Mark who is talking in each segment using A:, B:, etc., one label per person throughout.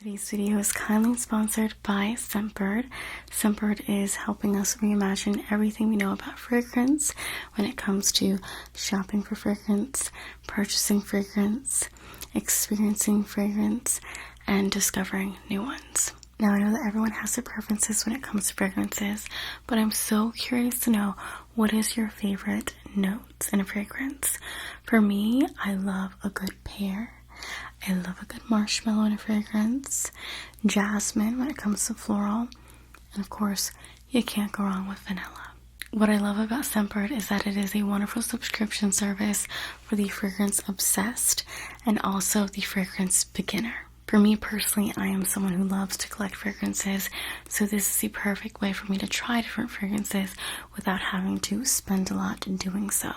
A: Today's video is kindly sponsored by Scentbird. Scentbird is helping us reimagine everything we know about fragrance when it comes to shopping for fragrance, purchasing fragrance, experiencing fragrance, and discovering new ones. Now, I know that everyone has their preferences when it comes to fragrances, but I'm so curious to know, what is your favorite notes in a fragrance? For me, I love a good pear. I love a good marshmallow in a fragrance, jasmine when it comes to floral, and of course, you can't go wrong with vanilla. What I love about Scentbird is that it is a wonderful subscription service for the fragrance obsessed and also the fragrance beginner. For me personally, I am someone who loves to collect fragrances, so this is the perfect way for me to try different fragrances without having to spend a lot in doing so.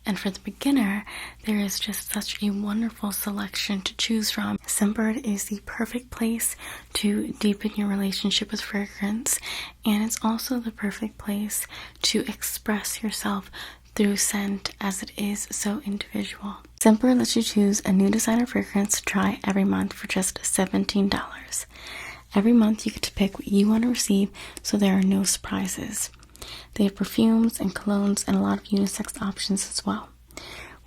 A: And for the beginner, there is just such a wonderful selection to choose from. Scentbird is the perfect place to deepen your relationship with fragrance, and it's also the perfect place to express yourself through scent, as it is so individual. Scentbird lets you choose a new designer fragrance to try every month for just $17. Every month you get to pick what you want to receive, so there are no surprises. They have perfumes and colognes and a lot of unisex options as well.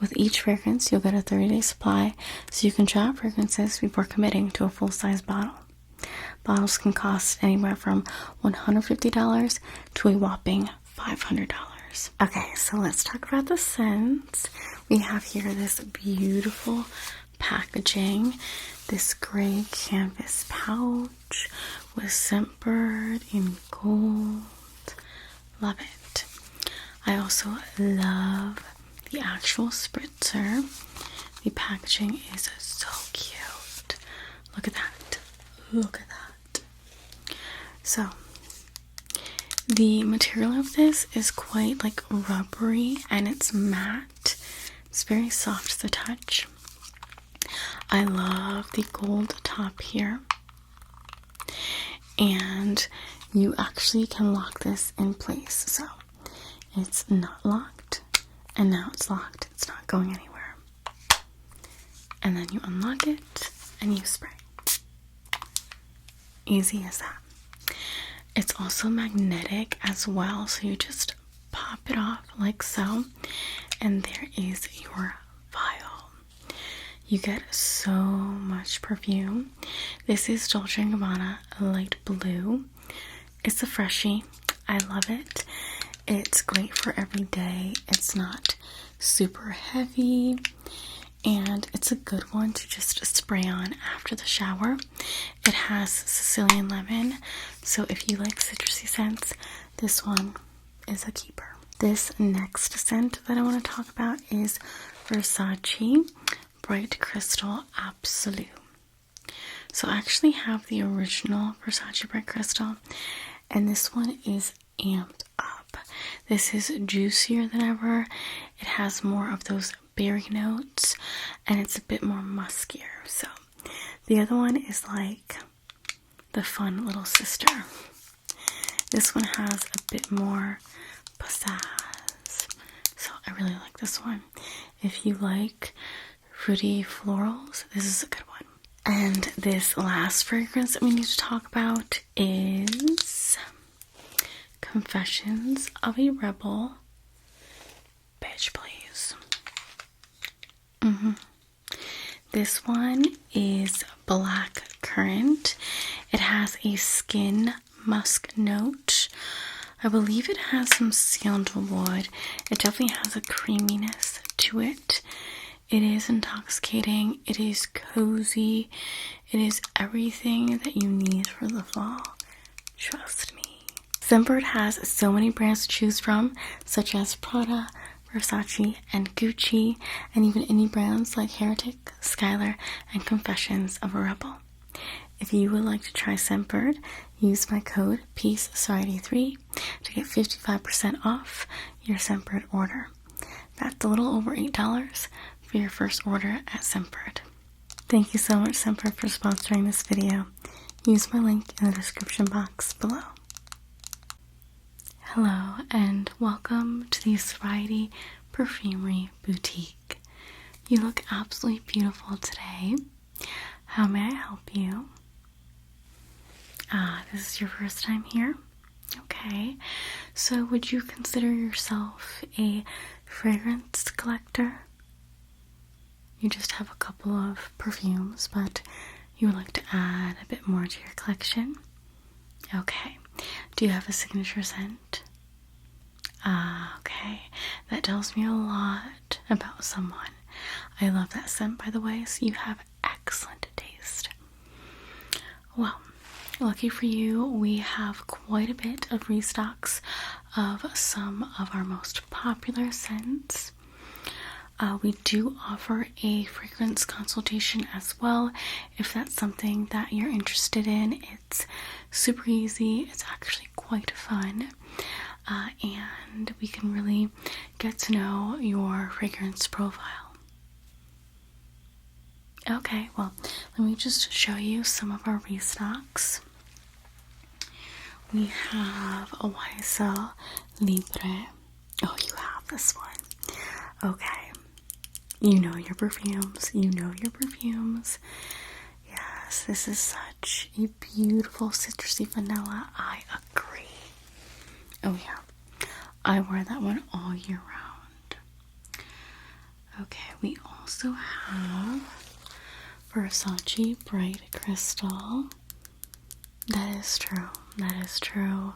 A: With each fragrance, you'll get a 30-day supply, so you can try out fragrances before committing to a full-size bottle. Bottles can cost anywhere from $150 to a whopping $500. Okay, so let's talk about the scents. We have here this beautiful packaging, this gray canvas pouch with Scentbird in gold. Love it. I also love the actual spritzer. The packaging is so cute. Look at that. Look at that. So, the material of this is quite like rubbery and it's matte. It's very soft to the touch. I love the gold top here. And you actually can lock this in place. So it's not locked, and now it's locked. It's not going anywhere. And then you unlock it and you spray. Easy as that. It's also magnetic as well, so you just pop it off like so, and there is your vial. You get so much perfume. This is Dolce & Gabbana Light Blue. It's a freshie. I love it. It's great for every day. It's not super heavy, and it's a good one to just spray on after the shower. It has Sicilian lemon, so if you like citrusy scents, this one is a keeper. This next scent that I want to talk about is Versace Bright Crystal Absolute. So I actually have the original Versace Bright Crystal, and this one is amped up. This is juicier than ever. It has more of those berry notes, and it's a bit more muskier. So the other one is like the fun little sister. This one has a bit more pizzazz. So I really like this one. If you like fruity florals, this is a good one. And this last fragrance that we need to talk about is Confessions of a Rebel. Bitch, please. This one is Black Currant. It has a skin musk note. I believe it has some sandalwood. It definitely has a creaminess to it. It is intoxicating. It is cozy. It is everything that you need for the fall. Trust me. Scentbird has so many brands to choose from, such as Prada, Versace, and Gucci, and even indie brands like Heretic, Skylar, and Confessions of a Rebel. If you would like to try Scentbird, use my code PEACESARITY3 to get 55% off your Scentbird order. That's a little over $8 for your first order at Scentbird. Thank you so much, Scentbird, for sponsoring this video. Use my link in the description box below. Hello and welcome to the Saraity Perfumery Boutique. You look absolutely beautiful today. How may I help you? This is your first time here? Okay. So would you consider yourself a fragrance collector? You just have a couple of perfumes, but you would like to add a bit more to your collection? Okay. Do you have a signature scent? Okay. That tells me a lot about someone. I love that scent, by the way, so you have excellent taste. Well, lucky for you, we have quite a bit of restocks of some of our most popular scents. We do offer a fragrance consultation as well, if that's something that you're interested in. It's super easy, it's actually quite fun, and we can really get to know your fragrance profile. Okay, well, let me just show you some of our restocks. We have a YSL Libre. Oh, you have this one. Okay. You know your perfumes. Yes, this is such a beautiful citrusy vanilla. I agree. Oh yeah. I wear that one all year round. Okay, we also have Versace Bright Crystal. That is true.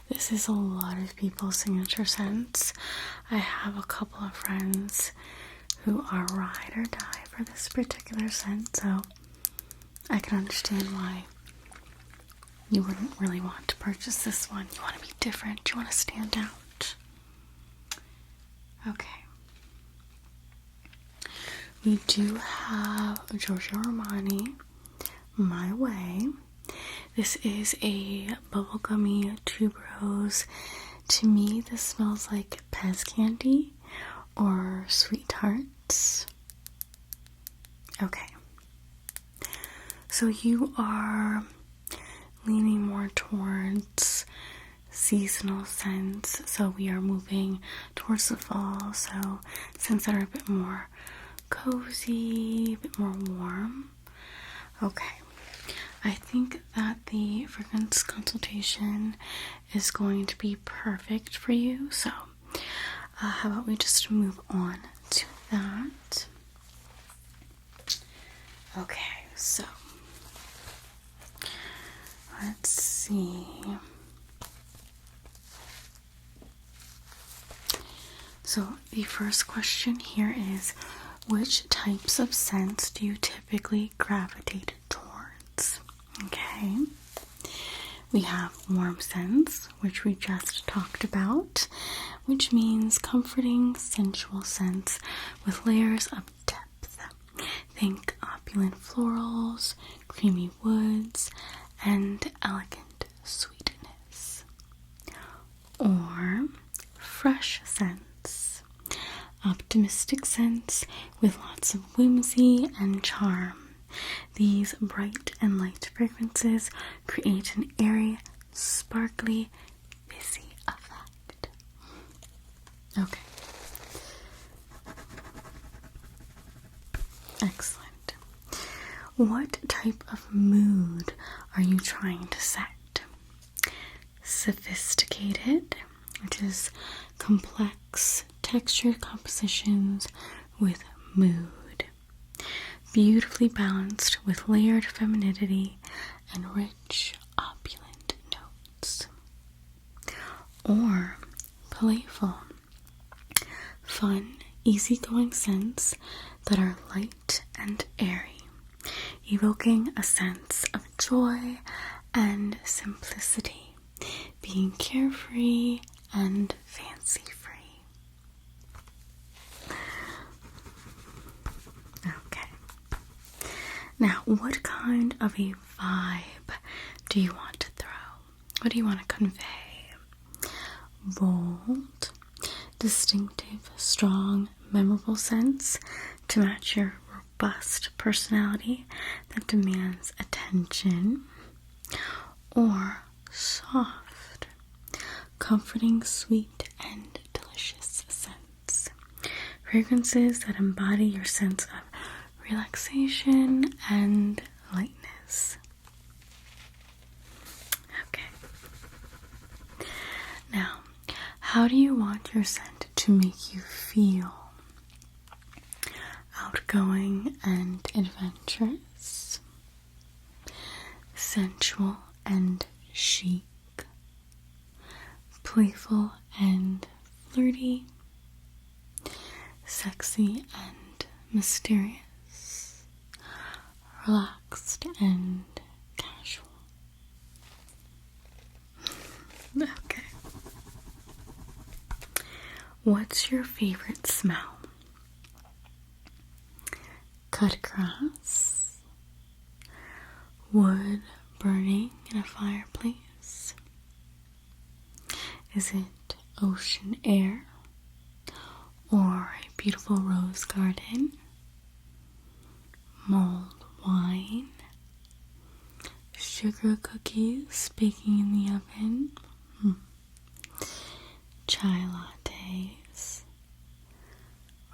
A: This is a lot of people's signature scents. I have a couple of friends who are ride or die for this particular scent, so I can understand why you wouldn't really want to purchase this one. You want to be different, you want to stand out. Okay. We do have Giorgio Armani, My Way. This is a bubblegummy tuberose. To me, this smells like Pez candy or sweet tarts. Okay. So you are leaning more towards seasonal scents. So we are moving towards the fall. So scents that are a bit more cozy, a bit more warm. Okay. I think that the fragrance consultation is going to be perfect for you. So how about we just move on to that? Okay, so let's see. So the first question here is, which types of scents do you typically gravitate towards? Okay. We have warm scents, which we just talked about, which means comforting, sensual scents with layers of depth. Think opulent florals, creamy woods, and elegant sweetness. Or fresh scents, optimistic scents with lots of whimsy and charm. These bright and light fragrances create an airy, sparkly, busy effect. Okay. Excellent. What type of mood are you trying to set? Sophisticated, which is complex, textured compositions with mood. Beautifully balanced with layered femininity and rich, opulent notes. Or playful, fun, easygoing scents that are light and airy, evoking a sense of joy and simplicity, being carefree and fancy-free. Now, what kind of a vibe do you want to throw? What do you want to convey? Bold, distinctive, strong, memorable scents to match your robust personality that demands attention. Or soft, comforting, sweet, and delicious scents. Fragrances that embody your sense of relaxation and lightness. How do you want your scent to make you feel? Outgoing and adventurous, sensual and chic, playful and flirty, sexy and mysterious, relaxed and casual. Okay. What's your favorite smell? Cut grass, wood burning in a fireplace. Is it ocean air or a beautiful rose garden? Mulled wine, sugar cookies baking in the oven, chai lattes,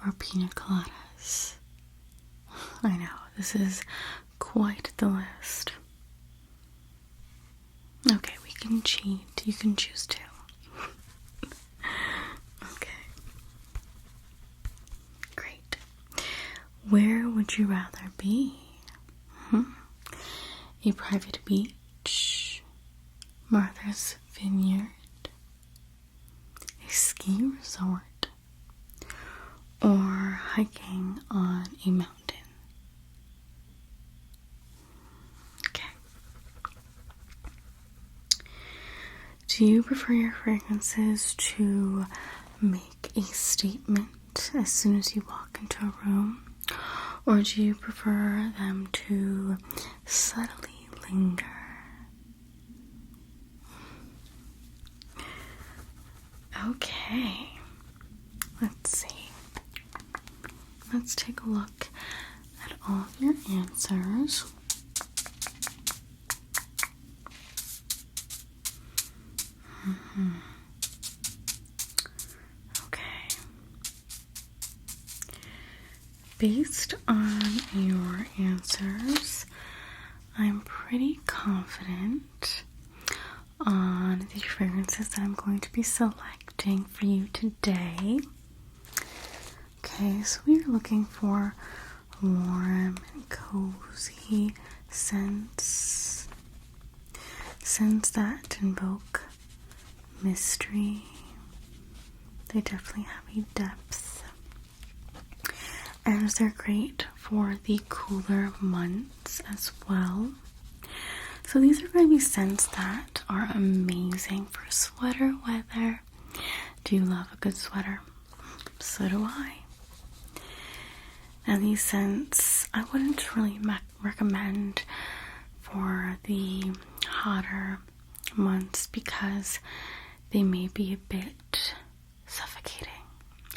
A: or pina coladas? I know, this is quite the list. Okay, we can cheat. You can choose two. Okay. Great. Where would you rather be? A private beach, Martha's Vineyard, a ski resort, or hiking on a mountain? Okay. Do you prefer your fragrances to make a statement as soon as you walk into a room? Or do you prefer them to subtly linger? Okay, let's see. Let's take a look at all of your answers. Okay. Based on your answers, I'm pretty confident on the fragrances that I'm going to be selecting for you today. Okay, so we are looking for warm and cozy scents. Scents that invoke mystery. They definitely have a depth. And they're great for the cooler months as well. So these are going to be scents that are amazing for sweater weather. Do you love a good sweater? So do I. Now these scents, I wouldn't really recommend for the hotter months because they may be a bit suffocating,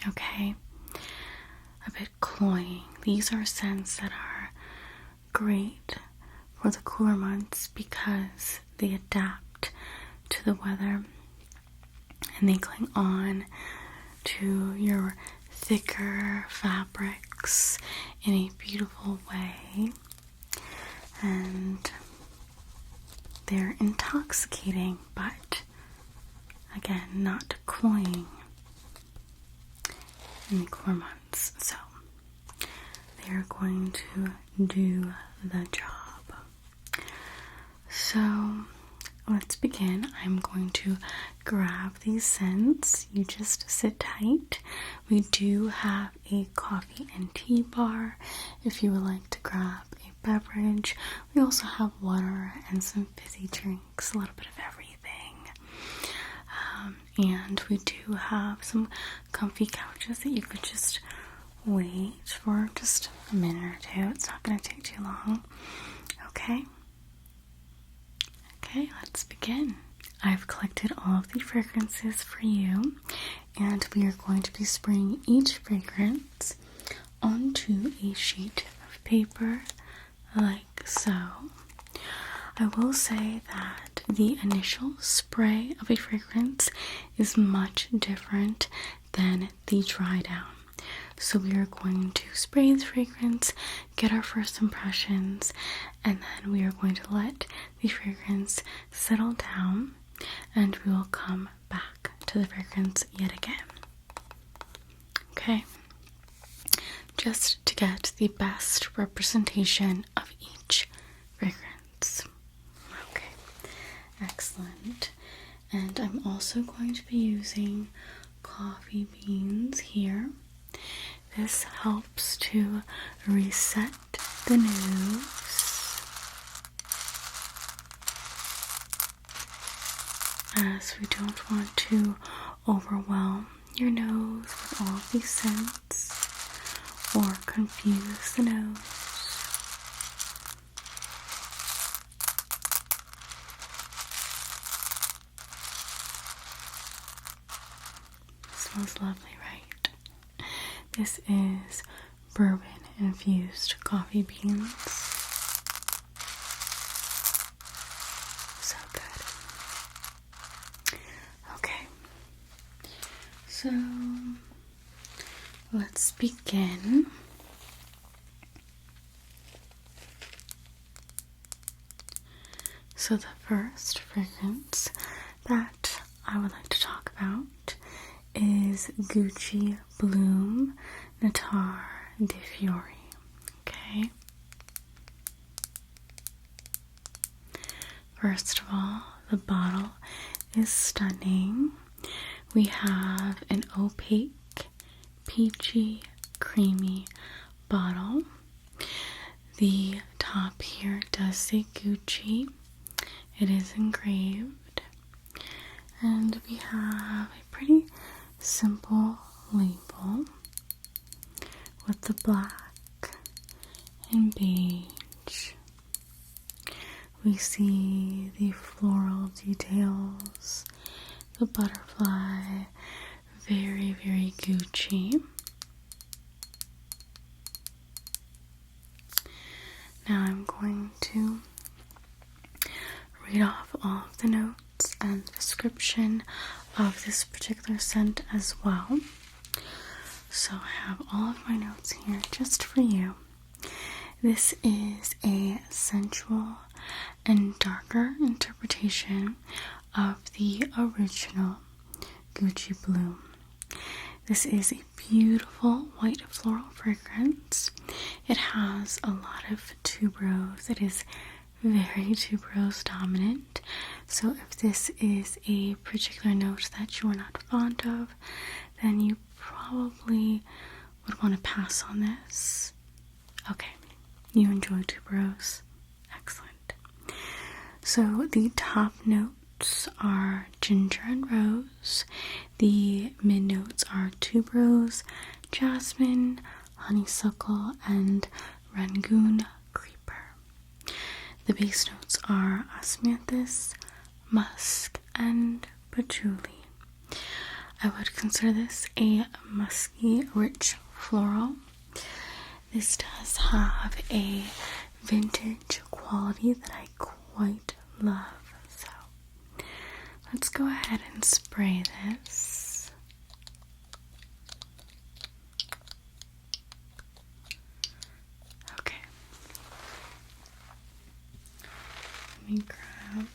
A: okay? A bit cloying. These are scents that are great for the cooler months because they adapt to the weather and they cling on to your thicker fabrics in a beautiful way, and they're intoxicating, but again, not cloying in the cooler months. So they're going to do the job. So let's begin. I'm going to grab these scents. You just sit tight. We do have a coffee and tea bar if you would like to grab a beverage. We also have water and some fizzy drinks, a little bit of everything. And we do have some comfy couches that you could just wait for just a minute or two. It's not going to take too long. Okay? Okay, let's begin. I've collected all of the fragrances for you, and we are going to be spraying each fragrance onto a sheet of paper like so. I will say that the initial spray of a fragrance is much different than the dry down. So we are going to spray the fragrance, get our first impressions, and then we are going to let the fragrance settle down, and we will come back to to the fragrance yet again. Okay, just to get the best representation of each fragrance. Okay, excellent. And I'm also going to be using coffee beans here. This helps to reset the nose, as we don't want to overwhelm your nose with all of these scents or confuse the nose. Smells lovely, right? This is bourbon infused coffee beans. So good. Okay, so let's begin. So the first fragrance that I would like to talk about is Gucci Bloom Natar de Fiori. Okay. First of all, the bottle is stunning. We have an opaque, peachy, creamy bottle. The top here does say Gucci. It is engraved. And we have a pretty simple label with the black and beige. We see the floral details, the butterfly, very, very Gucci. Now I'm going to read off all of the notes and description of this particular scent as well. So I have all of my notes here just for you. This is a sensual and darker interpretation of the original Gucci Bloom. This is a beautiful white floral fragrance. It has a lot of tuberose. It is very tuberose dominant. So if this is a particular note that you are not fond of, then you probably would want to pass on this. Okay, you enjoy tuberose. Excellent. So the top notes are ginger and rose. The mid notes are tuberose, jasmine, honeysuckle, and rangoon creeper. The base notes are osmanthus, musk, and patchouli. I would consider this a musky, rich floral. This does have a vintage quality that I quite love. So let's go ahead and spray this. Okay. Let me grab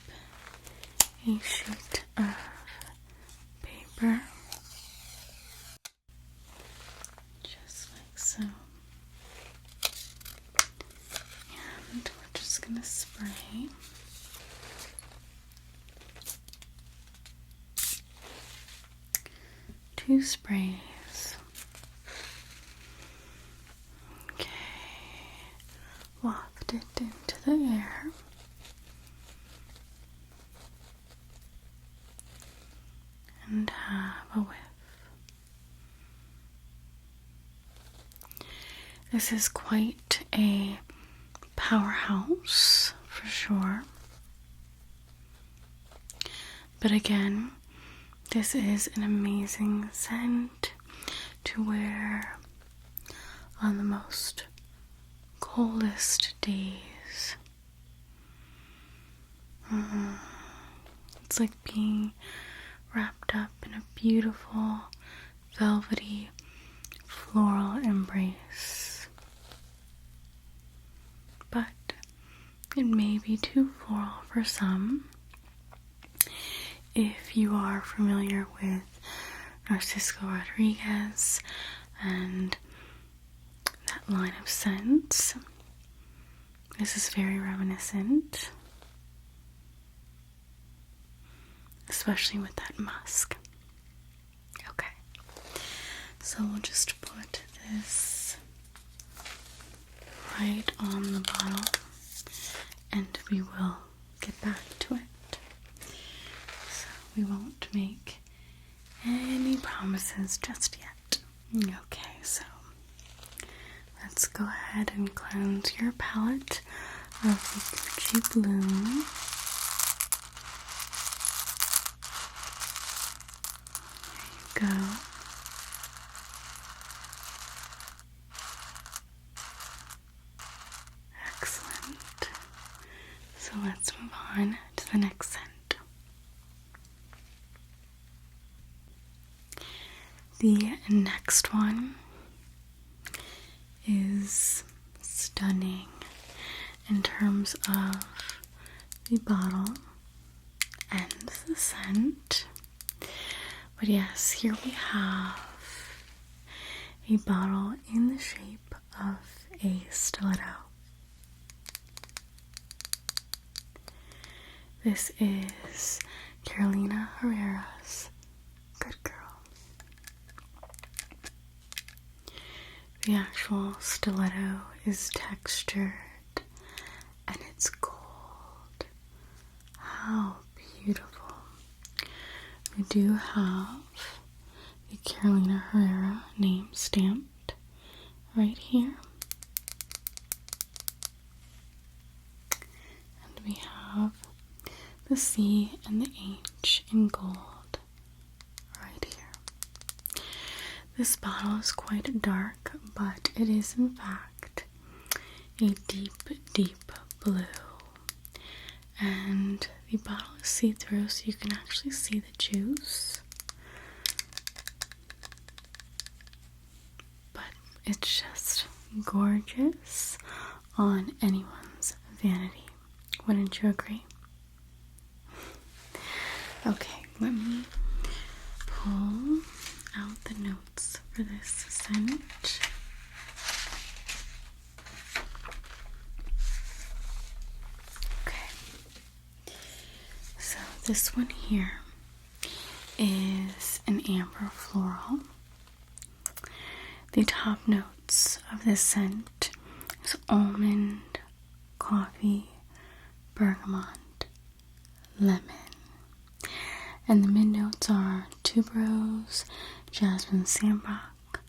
A: a sheet of paper. Just like so. And we're just gonna spray. Two sprays. Okay. Waft it into the air. And have a whiff. This is quite a powerhouse for sure. But again, this is an amazing scent to wear on the most coldest days. It's like being wrapped up in a beautiful, velvety, floral embrace. But it may be too floral for some. if you are familiar with Narciso Rodriguez and that line of scents, this is very reminiscent, especially with that musk. Okay, so we'll just put this right on the bottle and we will get back to it. So we won't make any promises just yet. Okay, so let's go ahead and cleanse your palette of the Gucci Bloom. There you go. Excellent. So let's move on to the next scent. The next one is stunning in terms of the bottle and the scent. But yes, here we have a bottle in the shape of a stiletto. This is Carolina Herrera's Good Girl. The actual stiletto is textured and it's gold. How beautiful. We do have the Carolina Herrera name stamped right here. And we have the C and the H in gold right here. This bottle is quite dark, but it is in fact a deep, deep blue. And the bottle is see-through, so you can actually see the juice. But it's just gorgeous on anyone's vanity. Wouldn't you agree? Okay, let me pull out the notes for this scent. Okay, so this one here is an amber floral. The top notes of this scent is almond, coffee, bergamot, lemon. And the mid notes are tuberose, jasmine sambac,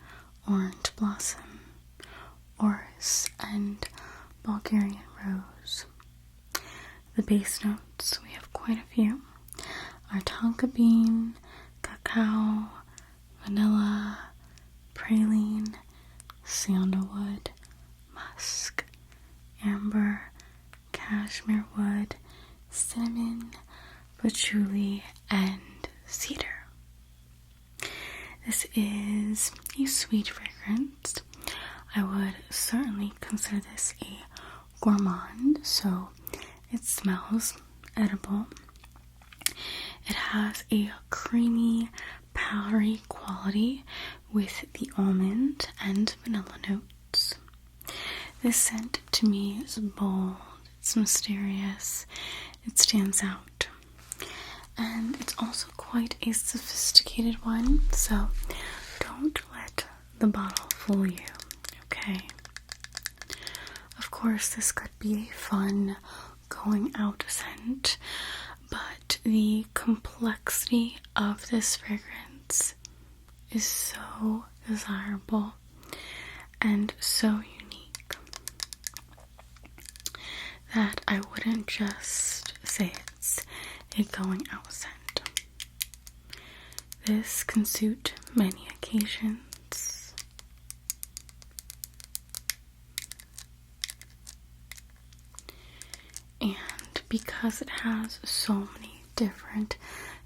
A: orange blossom, orris, and Bulgarian rose. The base notes, we have quite a few, are tonka bean, cacao, vanilla, praline, sandalwood, musk, amber, cashmere wood, cinnamon, patchouli, and cedar. This is a sweet fragrance. I would certainly consider this a gourmand, so it smells edible. It has a creamy, powdery quality with the almond and vanilla notes. This scent to me is bold, it's mysterious, it stands out. And it's also quite a sophisticated one, so don't let the bottle fool you, okay? Of course, this could be a fun going out scent, but the complexity of this fragrance is so desirable and so unique that I wouldn't just say it's a going out scent. This can suit many occasions. And because it has so many different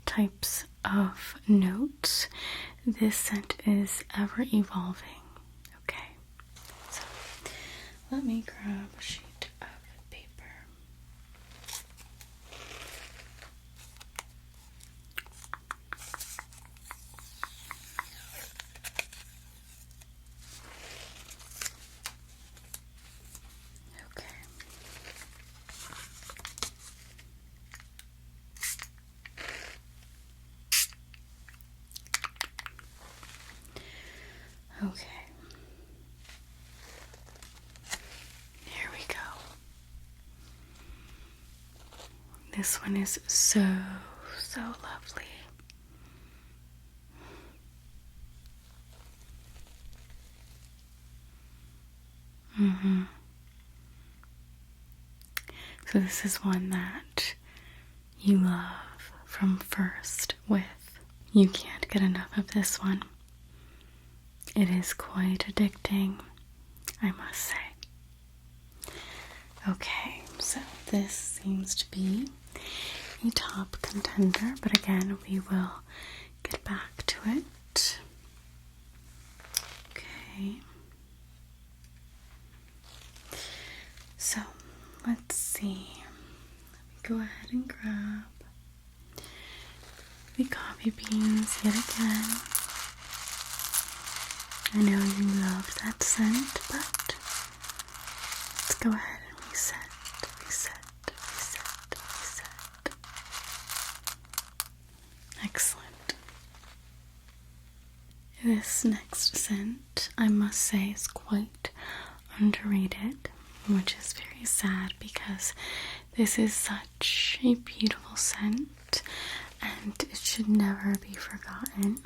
A: types of notes, this scent is ever evolving. Okay, so let me grab a sheet of paper. This one is so lovely. So this is one that you love from first with. You can't get enough of this one. It is quite addicting, I must say. Okay, so this seems to be a top contender, but again, we will get back to it. Okay. So, let's see. Let me go ahead and grab the coffee beans yet again. I know you love that scent, but let's go ahead and reset. Excellent. This next scent, I must say, is quite underrated, which is very sad because this is such a beautiful scent and it should never be forgotten.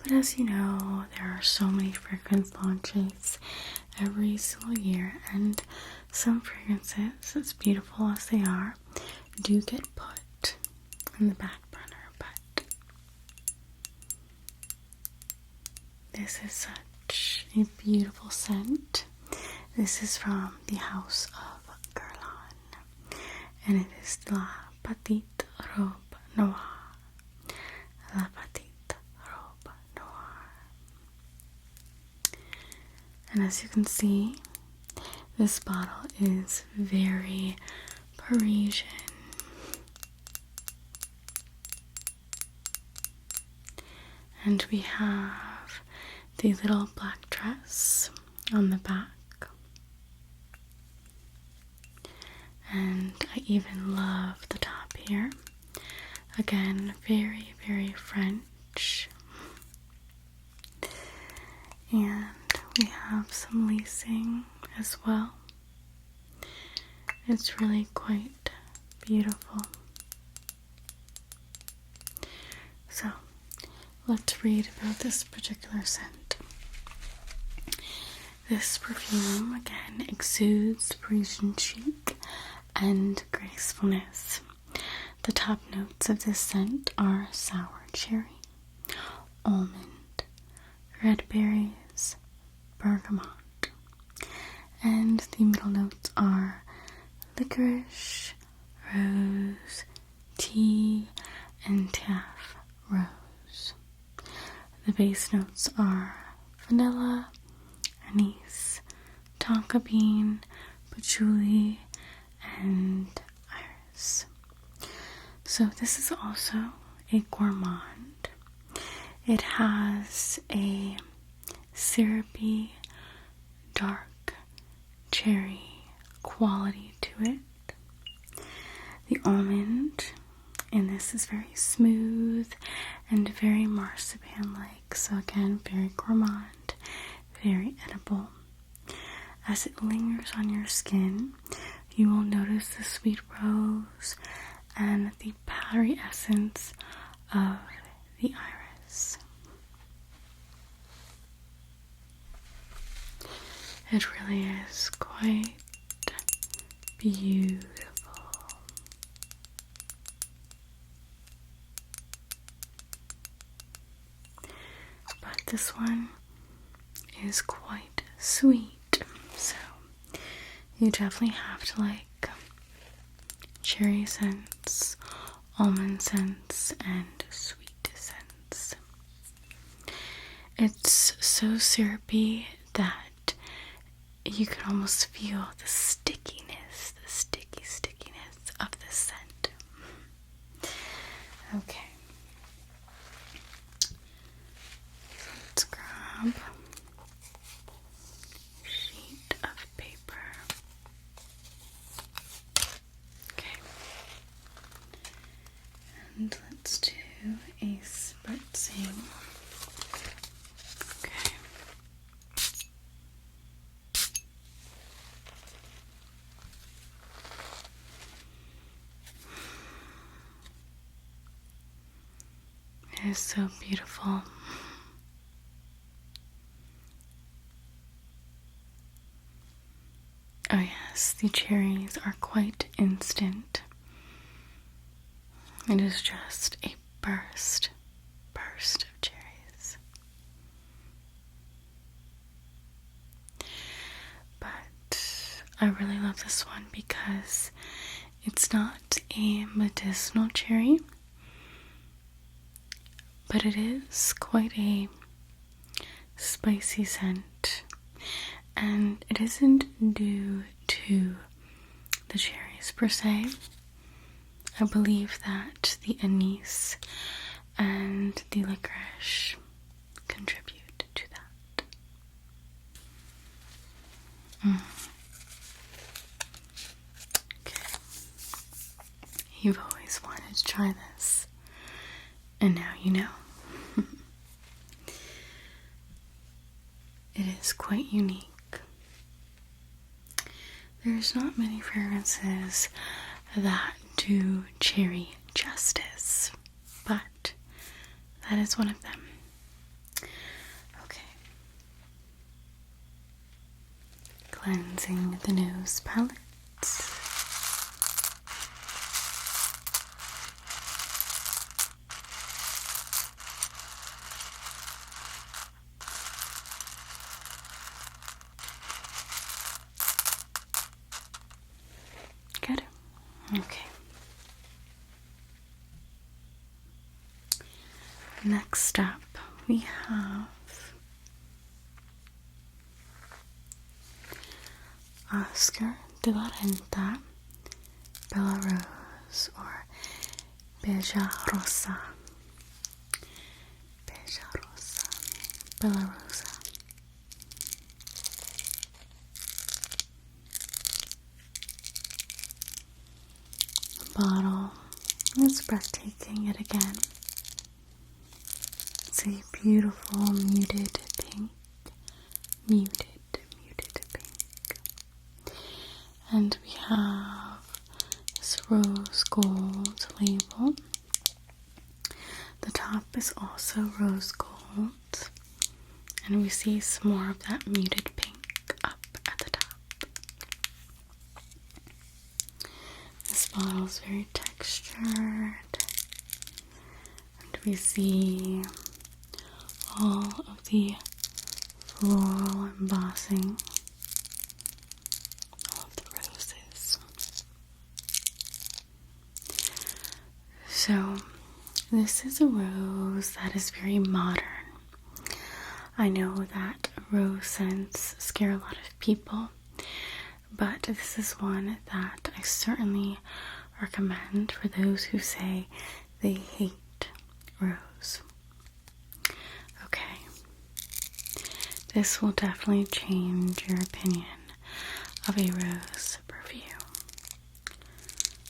A: But as you know, there are so many fragrance launches every single year, and some fragrances, as beautiful as they are, do get put in the back burner. But this is such a beautiful scent. This is from the house of Guerlain, and it is La Petite Robe Noire. La Petite Robe Noire. And as you can see, this bottle is very Parisian. And we have the little black dress on the back. And I even love the top here. Again, very, very French. And we have some lacing as well. It's really quite beautiful. So, let's read about this particular scent. This perfume, again, exudes Parisian chic and gracefulness. The top notes of this scent are sour cherry, almond, red berries, bergamot, and the middle notes are licorice, rose, tea, and taff rose. The base notes are vanilla, anise, tonka bean, patchouli, and iris. So this is also a gourmand. It has a syrupy, dark cherry quality to it. The almond in this is very smooth and very marzipan-like. So again, very gourmand, very edible. As it lingers on your skin, you will notice the sweet rose and the powdery essence of the iris. It really is quite beautiful. But this one is quite sweet, so you definitely have to like cherry scents, almond scents, and sweet scents. It's so syrupy that you can almost feel the stickiness, the stickiness of the scent. Okay. Let's grab a sheet of paper. Okay. And let's do a spritzing. Okay. is so beautiful. Oh yes, the cherries are quite instant. It is just a burst of cherries. But I really love this one because it's not a medicinal cherry, but it is quite a spicy scent. And it isn't due to the cherries per se. I believe that the anise and the licorice contribute to that. Okay. You've always wanted to try this, and now you know. It is quite unique. There's not many fragrances that do cherry justice, but that is one of them. Okay. Cleansing the nose palette. Good. Okay. Next up, we have Oscar de la Renta Bella Rose or Beja Rosa. Beja Rosa. Bella Rosa. The bottle is breathtaking yet again. It's a beautiful muted pink. Muted pink. And we have this rose gold label. The top is also rose gold. And we see some more of that muted pink up at the top. This bottle is very textured. And we see all of the floral embossing. All of the roses. So, this is a rose that is very modern. I know that rose scents scare a lot of people, but this is one that I certainly recommend for those who say they hate rose. Okay, this will definitely change your opinion of a rose perfume.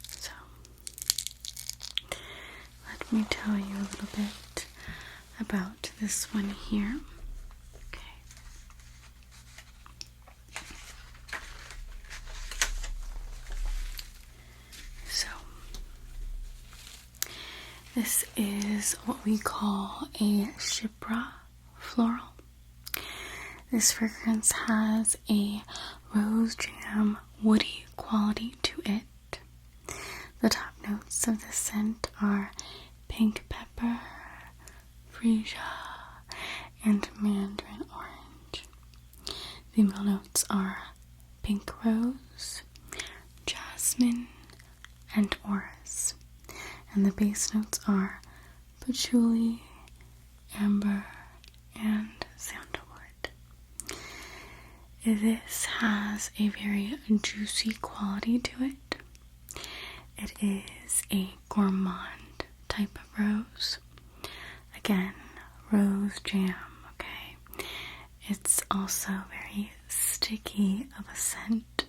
A: So, let me tell you a little bit about this one here. Okay. So, this is what we call a Chypre floral. This fragrance has a rose jam woody quality to it. The top notes of the scent are pink pepper, freesia, and mandarin orange. The middle notes are pink rose, jasmine, and orris. And the base notes are patchouli, amber, and sandalwood. This has a very juicy quality to it. It is a gourmand type of rose. Again, rose jam, okay? It's also very sticky of a scent.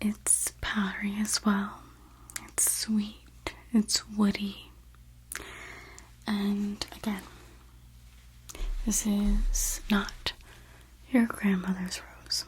A: It's powdery as well. It's sweet. It's woody. And again, this is not your grandmother's rose.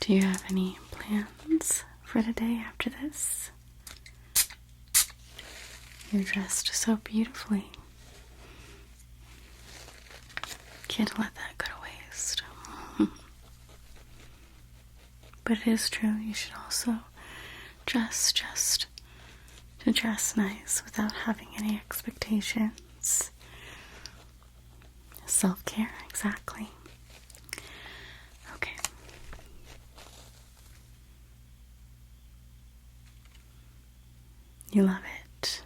A: Do you have any plans for today after this? You're dressed so beautifully. Can't let that go to waste. But it is true, you should also dress just to dress nice without having any expectations. Self-care, exactly. Okay. You love it.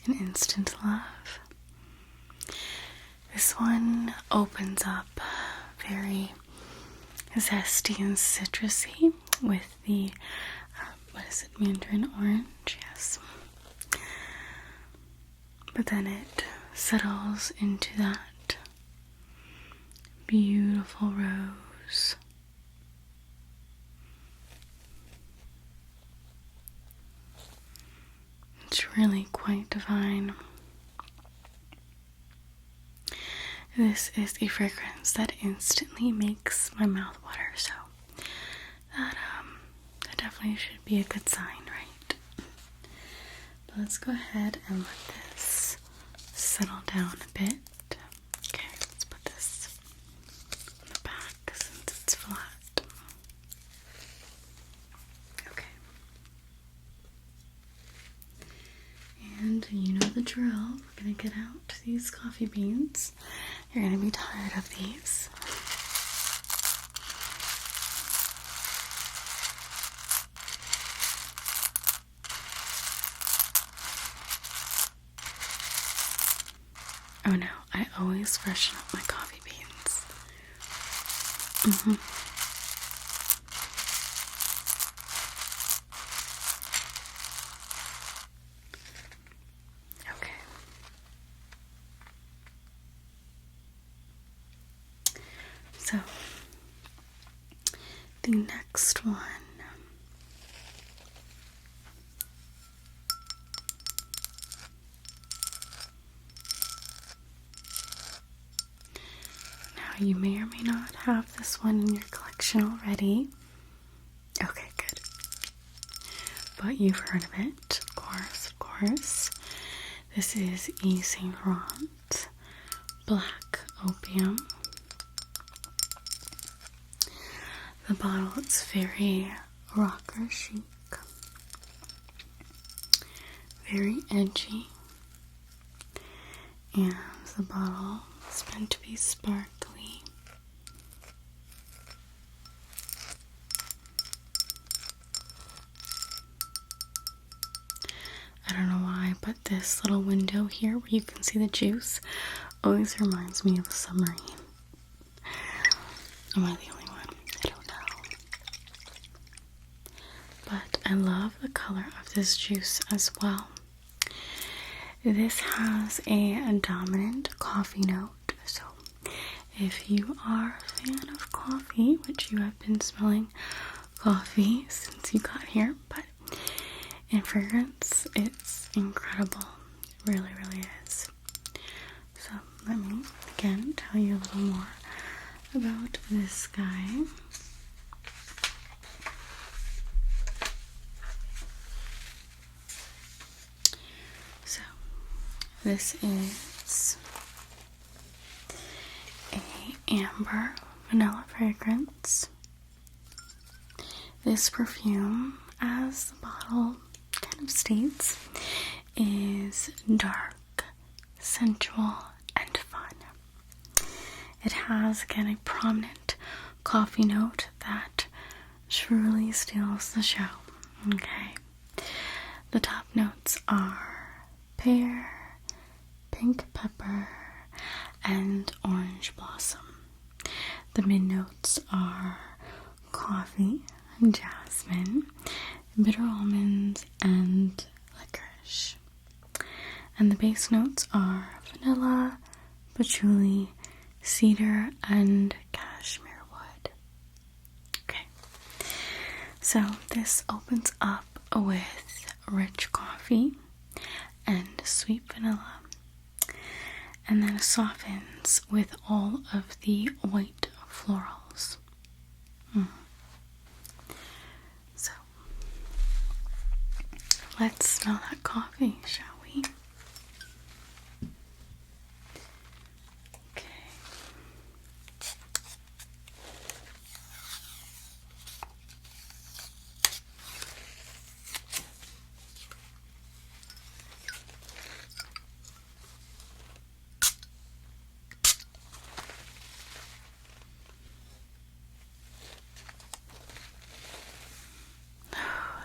A: An instant love. This one opens up very zesty and citrusy with the, mandarin orange, yes. But then it settles into that beautiful rose. It's really quite divine. This is a fragrance that instantly makes my mouth water, so that definitely should be a good sign, right? But let's go ahead and let this settle down a bit. Okay, let's put this on the back since it's flat. Okay. And you know the drill. We're gonna get out these coffee beans. You're gonna be tired of these. Oh no, I always freshen up my coffee beans. Okay. So, the next one. You may or may not have this one in your collection already. Okay, good. But you've heard of it, of course. This is Yves Saint Laurent Black Opium. The bottle, it's very rocker chic. Very edgy. And the bottle is meant to be sparkly. I don't know why, but this little window here where you can see the juice always reminds me of a submarine. Am I the only one? I don't know. But I love the color of this juice as well. This has a dominant coffee note, so if you are a fan of coffee, which you have been smelling coffee since you got here, but in fragrance, it's incredible. It really, really is. So let me, again, tell you a little more about this guy. So, this is a amber vanilla fragrance. This perfume, as the bottle kind of states, is dark, sensual, and fun. It has, again, a prominent coffee note that truly steals the show. Okay. The top notes are pear, pink pepper, and orange blossom. The mid notes are coffee, jasmine, bitter almonds, and licorice. And the base notes are vanilla, patchouli, cedar, and cashmere wood. Okay, so this opens up with rich coffee and sweet vanilla, and then softens with all of the white florals. So, let's smell that coffee, shall we? Okay.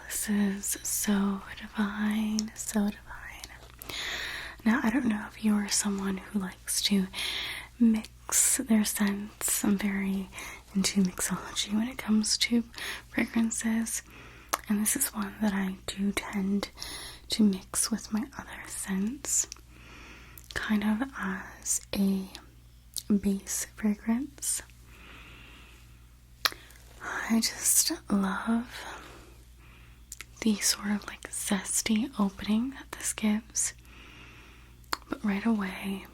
A: This is so divine, so divine. Now, I don't know if you are someone who likes to mix their scents. I'm very into mixology when it comes to fragrances, and this is one that I do tend to mix with my other scents, kind of as a base fragrance. I just love the sort of like zesty opening that this gives. But right away,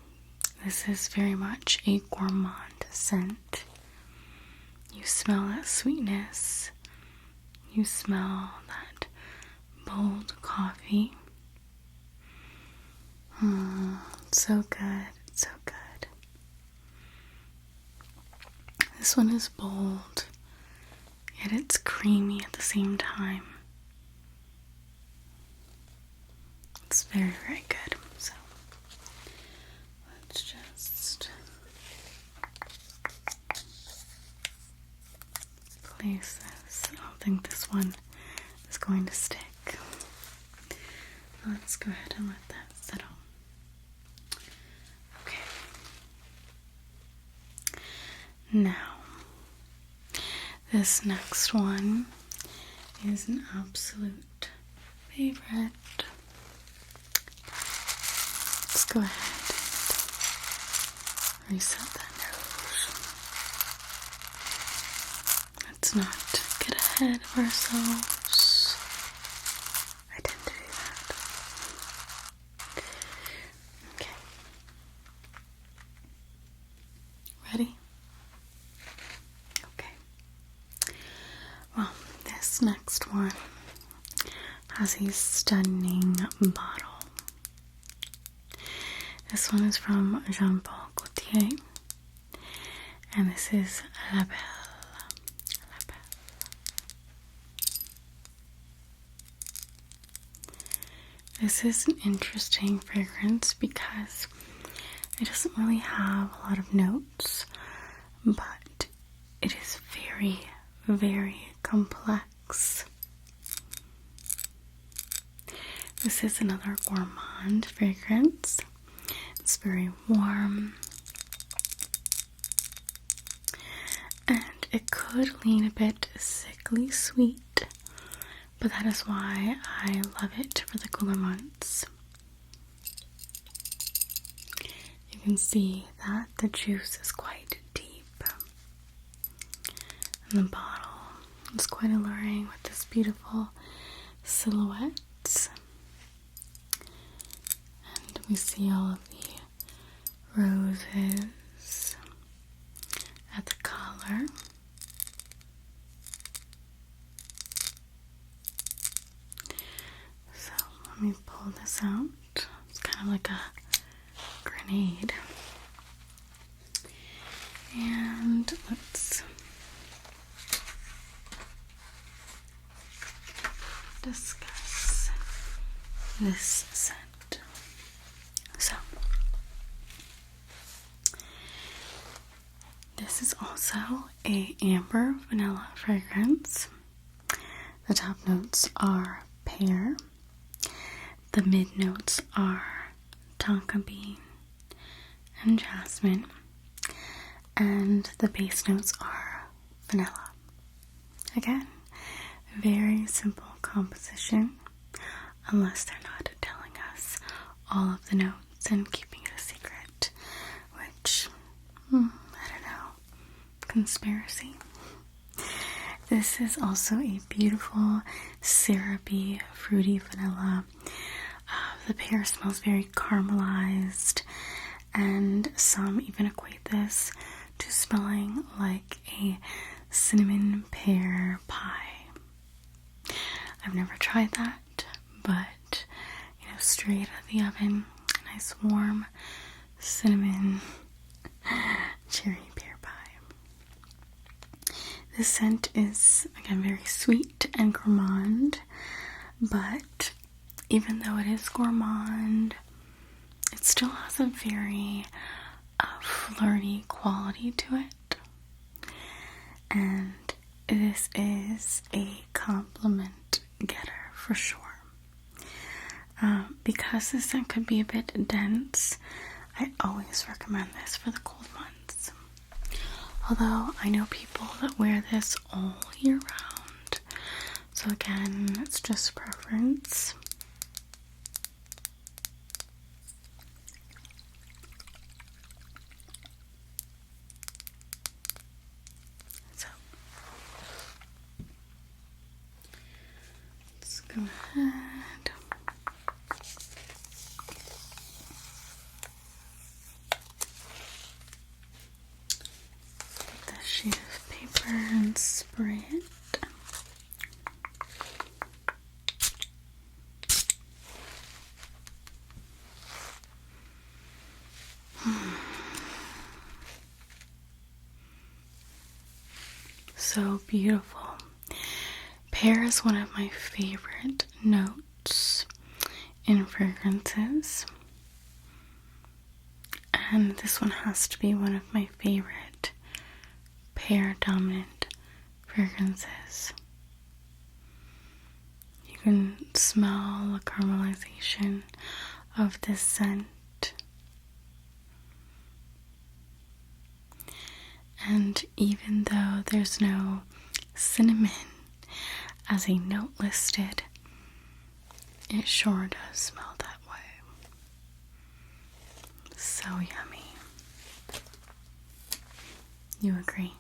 A: this is very much a gourmand scent. You smell that sweetness. You smell that bold coffee. So good, so good. This one is bold, yet it's creamy at the same time. It's very, very good. So let's just place this. I don't think this one is going to stick. Let's go ahead and let that settle. Okay. Now, this next one is an absolute favorite. Let's go ahead and reset that nose. Let's not get ahead of ourselves. I tend to do that. Okay. Ready? Okay. Well, this next one has a stunning bottle. This one is from Jean-Paul Gaultier, and this is La Belle. La Belle. This is an interesting fragrance because it doesn't really have a lot of notes, but it is very, very complex. This is another gourmand fragrance. It's very warm, and it could lean a bit sickly sweet, but that is why I love it for the cooler months. You can see that the juice is quite deep, and the bottle is quite alluring with this beautiful silhouette, and we see all of the roses at the collar. So let me pull this out. It's kind of like a grenade. And let's discuss this scent. So this is also a amber vanilla fragrance. The top notes are pear. The mid notes are tonka bean and jasmine. And the base notes are vanilla. Again, very simple composition, unless they're not telling us all of the notes and keeping it a secret, which, I don't know, conspiracy. This is also a beautiful syrupy, fruity vanilla. The pear smells very caramelized, and some even equate this to smelling like a cinnamon pear pie. I've never tried that, but straight out of the oven, nice warm cinnamon cherry pear pie. This scent is, again, very sweet and gourmand, but even though it is gourmand, it still has a very flirty quality to it. And this is a compliment getter for sure. Because this scent could be a bit dense, I always recommend this for the cold months. Although I know people that wear this all year round. So again, it's just preference. So let's go ahead. Sheet of paper and spray it. So beautiful. Pear is one of my favorite notes in fragrances, and this one has to be one of my favorite pear dominant fragrances. You can smell the caramelization of this scent, and even though there's no cinnamon as a note listed, it sure does smell that way. So yummy. You agree?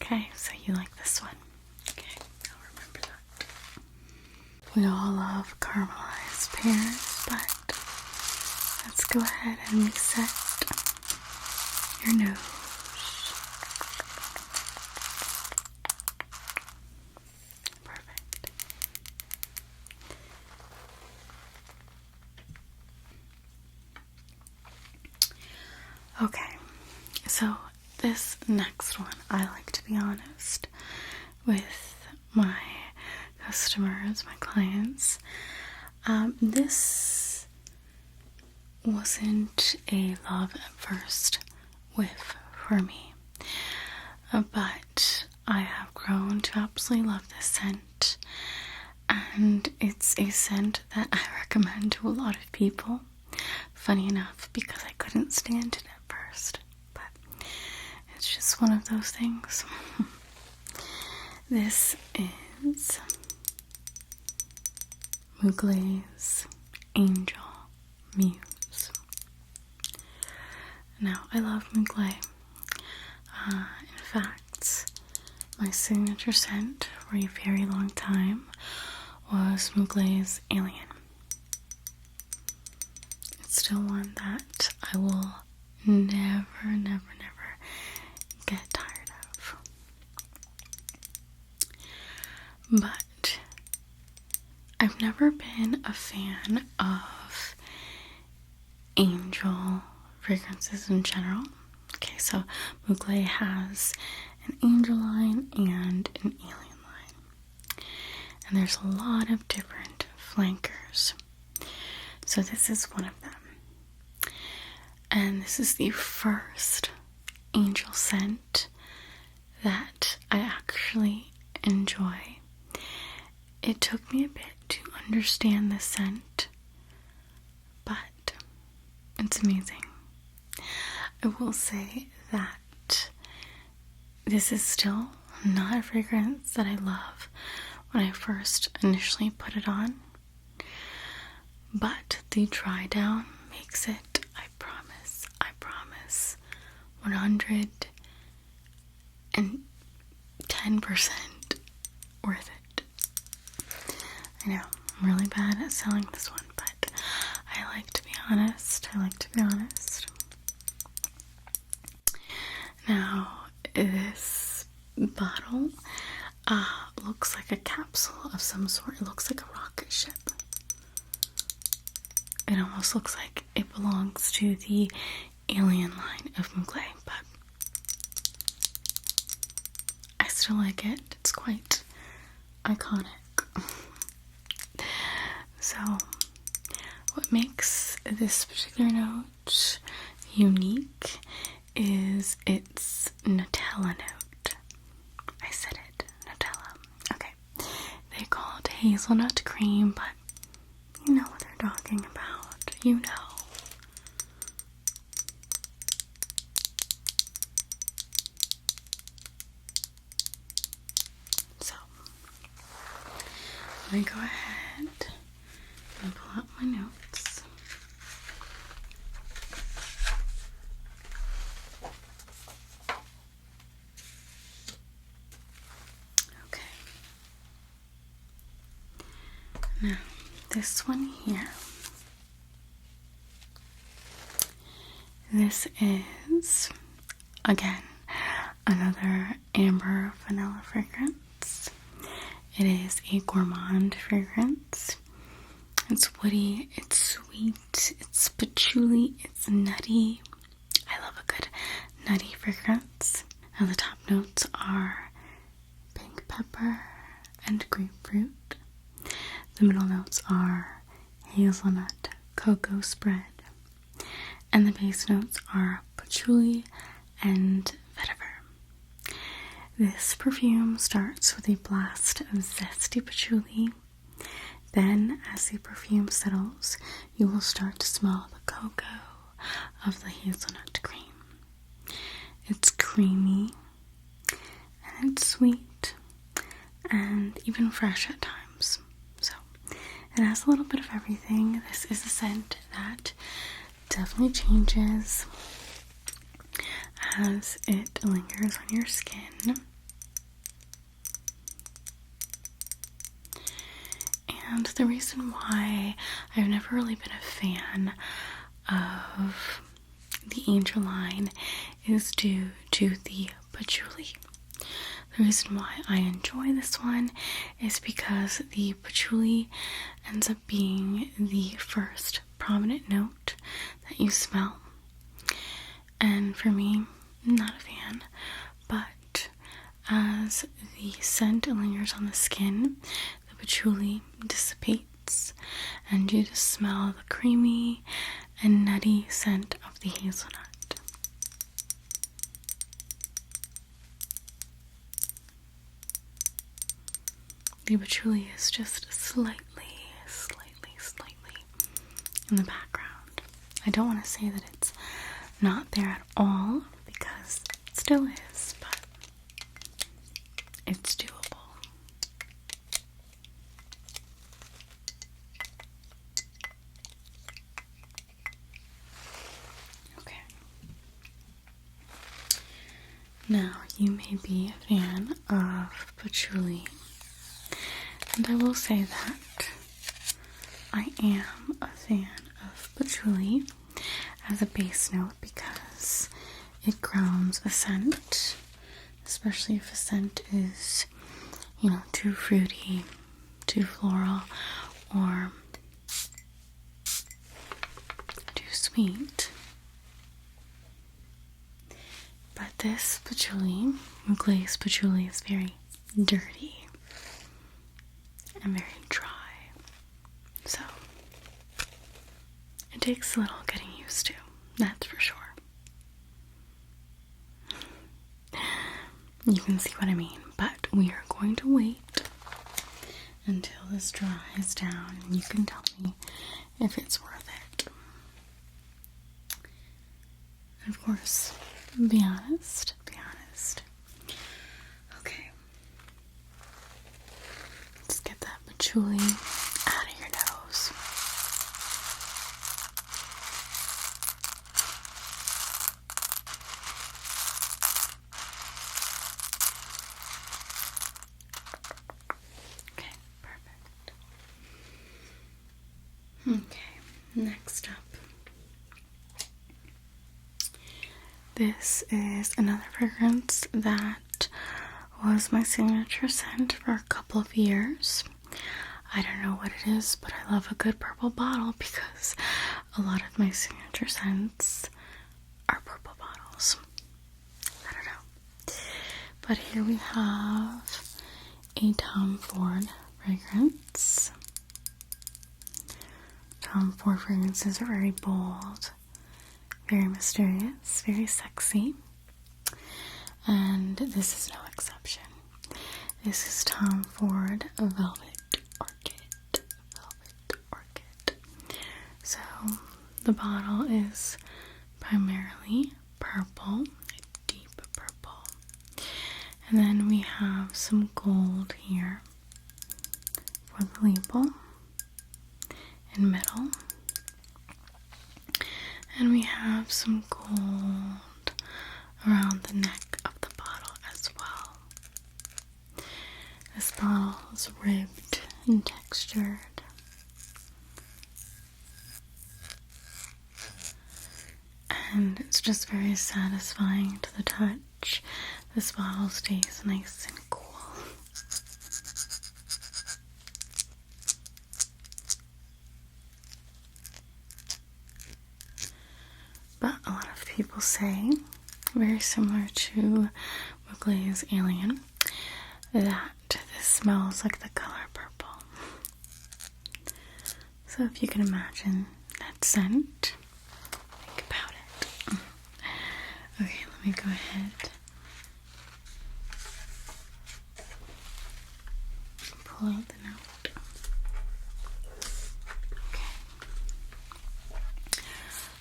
A: Okay, so you like this one. Okay, I'll remember that. We all love caramelized pears, but let's go ahead and reset your nose. Perfect. Okay, so this next one, I like to be honest with my customers, my clients. This wasn't a love at first whiff for me, but I have grown to absolutely love this scent, and it's a scent that I recommend to a lot of people. Funny enough, because I couldn't stand it at first, but it's just one of those things. This is Mugler's Angel Muse. Now, I love Mugler. In fact, my signature scent for a very long time was Mugler's Alien. It's still one that I will never get tired of. But I've never been a fan of angel fragrances in general. Okay, so Mugler has an angel line and an alien line. And there's a lot of different flankers. So this is one of them. And this is the first angel scent that I actually enjoy. It took me a bit to understand the scent, but it's amazing. I will say that this is still not a fragrance that I love when I first initially put it on, but the dry down makes it, I promise, 110% worth it. I know, I'm really bad at selling this one, but I like to be honest. Now, this bottle looks like a capsule of some sort. It looks like a rocket ship. It almost looks like it belongs to the Alien line of Mugler, but I still like it. It's quite iconic. So, what makes this particular note unique is its Nutella note. I said it, Nutella. Okay. They call it hazelnut cream, but you know what they're talking about. You know. So, let me go ahead and pull out my notes. Okay. Now, this one here. This is, again, another amber vanilla fragrance. It is a gourmand fragrance. It's woody, it's sweet, it's patchouli, it's nutty. I love a good nutty fragrance. Now the top notes are pink pepper and grapefruit. The middle notes are hazelnut, cocoa spread. And the base notes are patchouli and vetiver. This perfume starts with a blast of zesty patchouli. Then, as the perfume settles, you will start to smell the cocoa of the hazelnut cream. It's creamy, and it's sweet, and even fresh at times. So, it has a little bit of everything. This is a scent that definitely changes as it lingers on your skin. And the reason why I've never really been a fan of the Angel line is due to the patchouli. The reason why I enjoy this one is because the patchouli ends up being the first prominent note that you smell. And for me, I'm not a fan, but as the scent lingers on the skin, the patchouli dissipates and you just smell the creamy and nutty scent of the hazelnut. The patchouli is just slightly in the background. I don't want to say that it's not there at all, because it still is, but it's doable. Okay. Now, you may be a fan of patchouli, and I will say that I am a fan of patchouli as a base note because it grounds a scent, especially if a scent is, too fruity, too floral, or too sweet. But this patchouli, Mugler's patchouli, is very dirty and very dry. So, it takes a little getting used to, that's for sure. You can see what I mean, but we are going to wait until this dries down and you can tell me if it's worth it. And of course, be honest. Okay. Let's get that patchouli out of your nose. Okay, perfect. Okay, next up. This is another fragrance that was my signature scent for a couple of years. I don't know what it is, but I love a good purple bottle because a lot of my signature scents are purple bottles. I don't know. But here we have a Tom Ford fragrance. Tom Ford fragrances are very bold, very mysterious, very sexy. And this is no exception. This is Tom Ford Velvet Orchid. Velvet Orchid. So the bottle is primarily purple, a deep purple. And then we have some gold here for the label and middle. And we have some gold around the neck of the bottle as well. This bottle is ribbed and textured. And it's just very satisfying to the touch. This bottle stays nice and cool. But a lot of people say, very similar to Mugler's Alien, that this smells like the color purple. So if you can imagine that scent, think about it. Okay, let me go ahead. Pull out the note. Okay.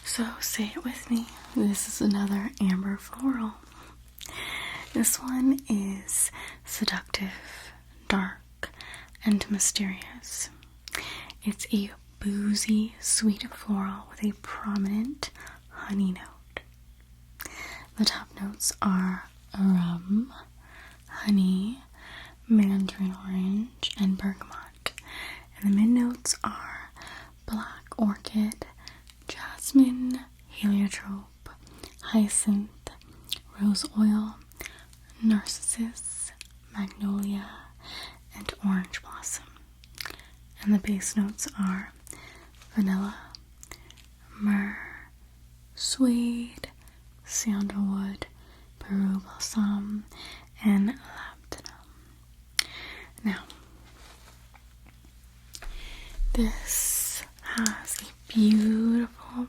A: So say it with me. This is another amber floral. This one is seductive, dark, and mysterious. It's a boozy, sweet floral with a prominent honey note. The top notes are rum, honey, mandarin orange, and bergamot. And the mid notes are black orchid, jasmine, heliotrope, hyacinth, rose oil, narcissus, magnolia, and orange blossom. And the base notes are vanilla, myrrh, suede, sandalwood, Peru balsam, and labdanum. Now, this has a beautiful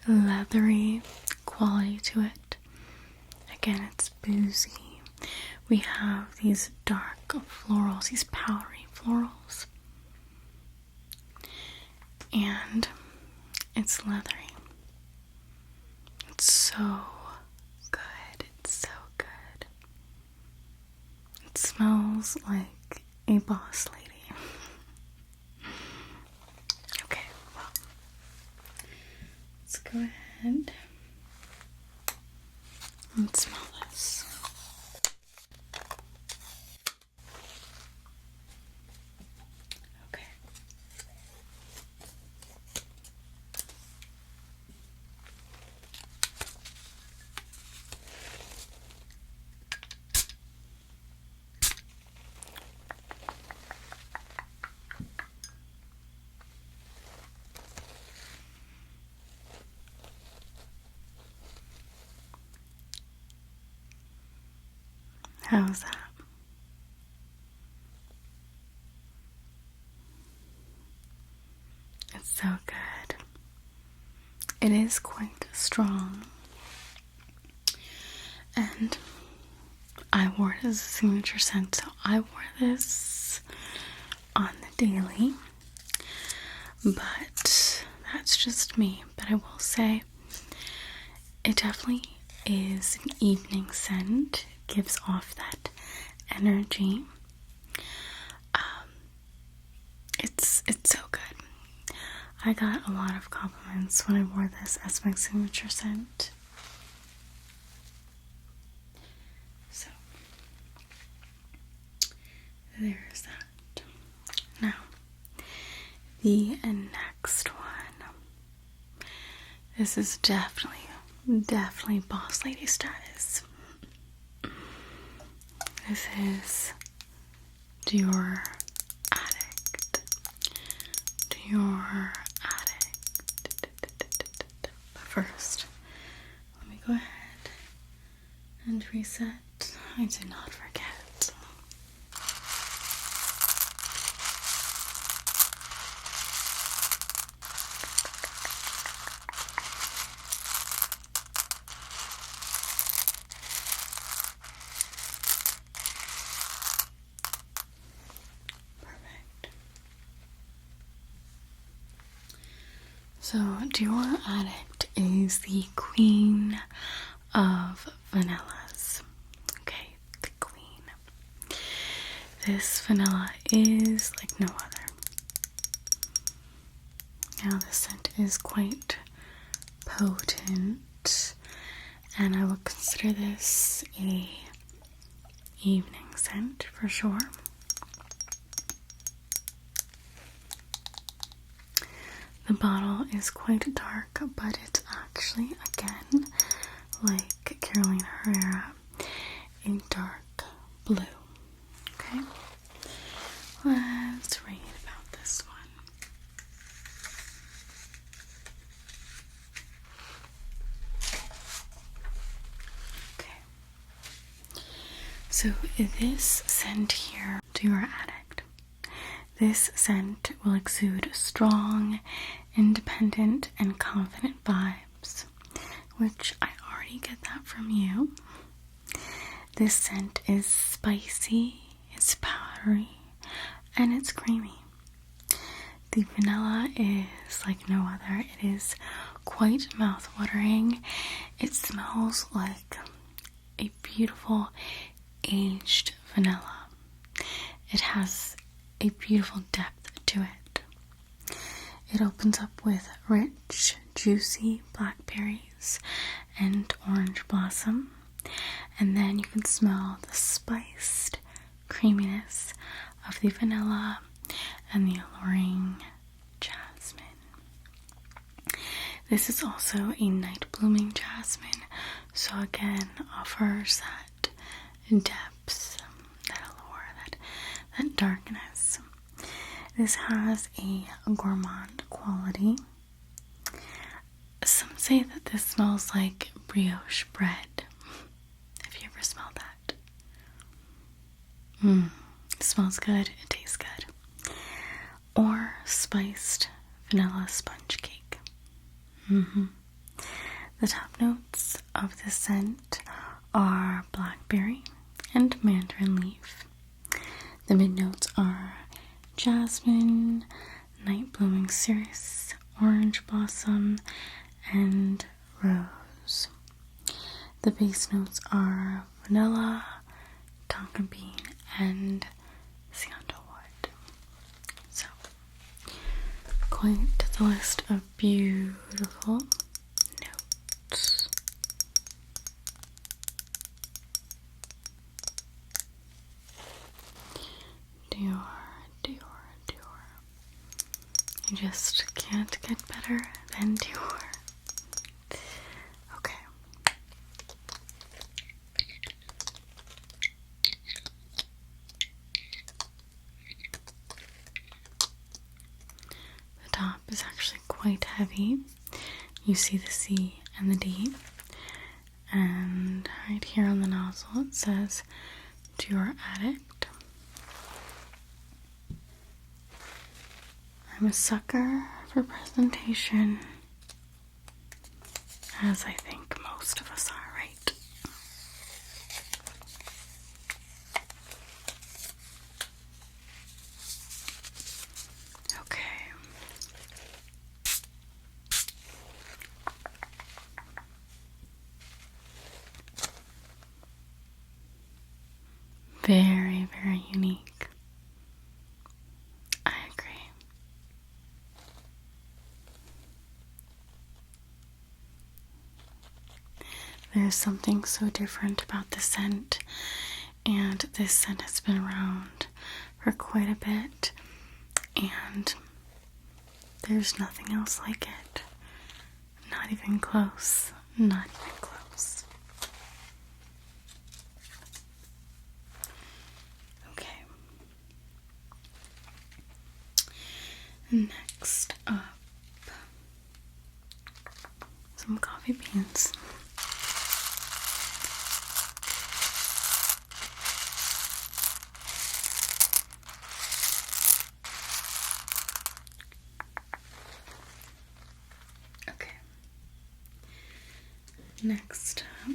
A: leathery quality to it. Again, it's boozy. We have these dark florals, these powdery florals. And it's leathery. It's so good. It's so good. It smells like a boss lady. Okay, well, let's go ahead and smell this. Okay. How's that? It's so good. It is quite strong. And I wore it as a signature scent, so I wore this on the daily. But that's just me. But I will say, it definitely is an evening scent. Gives off that energy. It's so good. I got a lot of compliments when I wore this as my signature scent. So there's that. Now the next one. This is definitely Definitely boss lady status. This is Dior Addict. Dior Addict. But first, let me go ahead and reset. I did not forget. So, Dior Addict is the queen of vanillas. Okay, the queen. This vanilla is like no other. Now, the scent is quite potent, and I would consider this a evening scent for sure. The bottle is quite dark, but it's actually, again, like Carolina Herrera, a dark blue. Okay? Let's read about this one. Okay. So this scent here, Dior Addict. This scent will exude strong, independent, and confident vibes, which I already get that from you. This scent is spicy, it's powdery, and it's creamy. The vanilla is like no other. It is quite mouth-watering. It smells like a beautiful aged vanilla. It has a beautiful depth to it. It opens up with rich, juicy blackberries and orange blossom, and then you can smell the spiced creaminess of the vanilla and the alluring jasmine. This is also a night blooming jasmine, so again offers that depth, that allure, that darkness. This has a gourmand quality. Some say that this smells like brioche bread. Have you ever smelled that? It smells good, it tastes good. Or spiced vanilla sponge cake. The top notes of this scent are blackberry and mandarin leaf. The mid notes are jasmine, night blooming cerise, orange blossom, and rose. The base notes are vanilla, tonka bean, and sandalwood. So, quite the list of beautiful notes. Dior. You just can't get better than Dior. Okay. The top is actually quite heavy. You see the C and the D. And right here on the nozzle it says Dior Addict. I'm a sucker for presentation, as I think most of us are, right? Okay. Very, very unique. There's something so different about the scent, and this scent has been around for quite a bit, and there's nothing else like it. Not even close. Not even close. Okay. Next up, some coffee beans. Okay. Next up,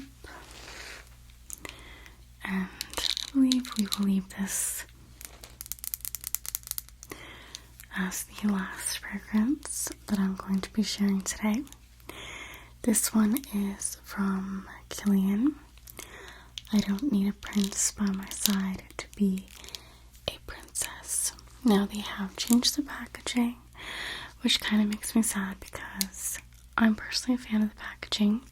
A: and I believe we will leave this as the last fragrance that I'm going to be sharing today. This one is from Killian. I don't need a prince by my side to be a princess. Now they have changed the packaging, which kind of makes me sad because I'm personally a fan of the packaging.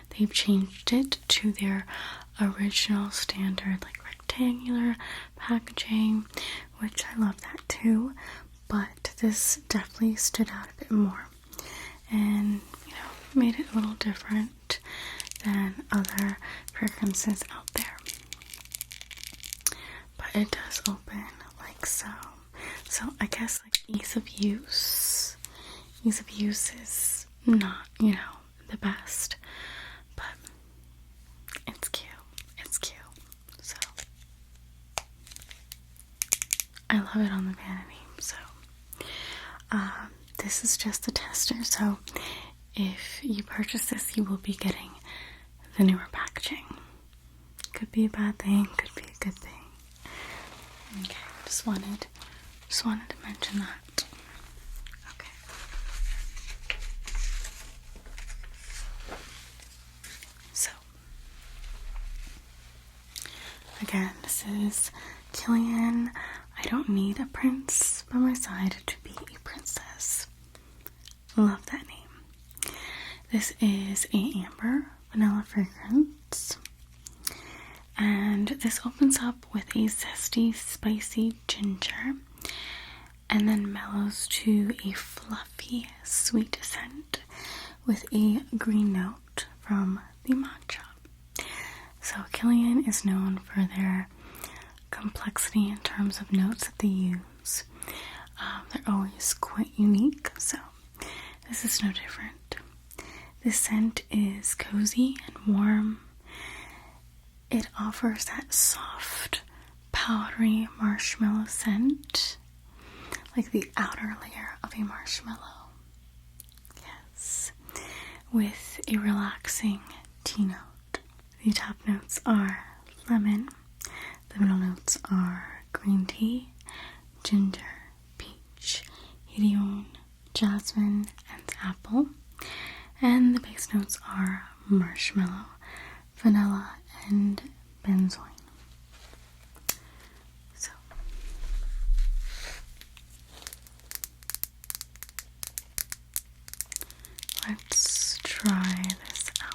A: They've changed it to their original standard, like rectangular packaging, which I love that too. But this definitely stood out a bit more and, made it a little different than other fragrances out there. But it does open like so. So I guess like ease of use is not, the best. But it's cute. It's cute. So I love it on the vanity. So this is just a tester. So if you purchase this, you will be getting the newer packaging. Could be a bad thing, could be a good thing. Okay, just wanted to mention that. Okay. So again, this is Killian. I don't need a prince by my side to be a princess. Love that name. This is a amber vanilla fragrance, and this opens up with a zesty, spicy ginger, and then mellows to a fluffy, sweet scent with a green note from the matcha. So Killian is known for their complexity in terms of notes that they use. They're always quite unique, so this is no different. The scent is cozy and warm. It offers that soft, powdery marshmallow scent, like the outer layer of a marshmallow. Yes, with a relaxing tea note. The top notes are lemon. The middle notes are green tea, ginger, peach, hedione, jasmine, and apple. And the base notes are marshmallow, vanilla, and benzoin. So, let's try this out.